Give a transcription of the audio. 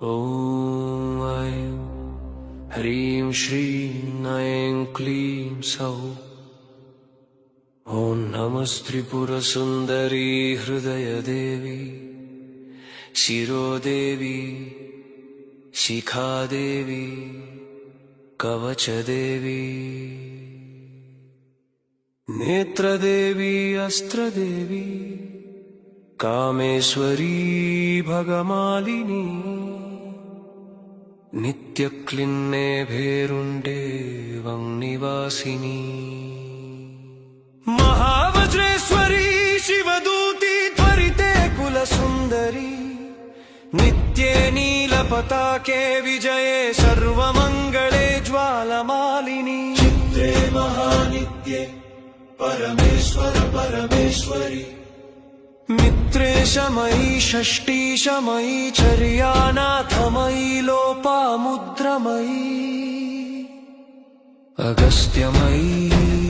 ॐ ऐं ह्रीं श्रीं ऐं क्लीं सौः। ॐ नमस्त्रिपुरसुन्दरी हृदयदेवी शिरोदेवी शिखादेवी कवचदेवी नेत्रदेवी अस्त्रदेवी कामेश्वरी भगमालिनी नित्यक्लिन्ने भेरुण्डे वह्निवासिनी महावज्रेश्वरी शिवदूती त्वरिते कुलसुन्दरी नित्ये नीलपताके विजये सर्वमङ्गले ज्वालमालिनी चित्रे महानित्ये परमेश्वर परमेश्वरी मित्रेशमयी षष्ठीशमयी चर्यानाथमयी लोपामुद्रमयी अगस्त्यमयी।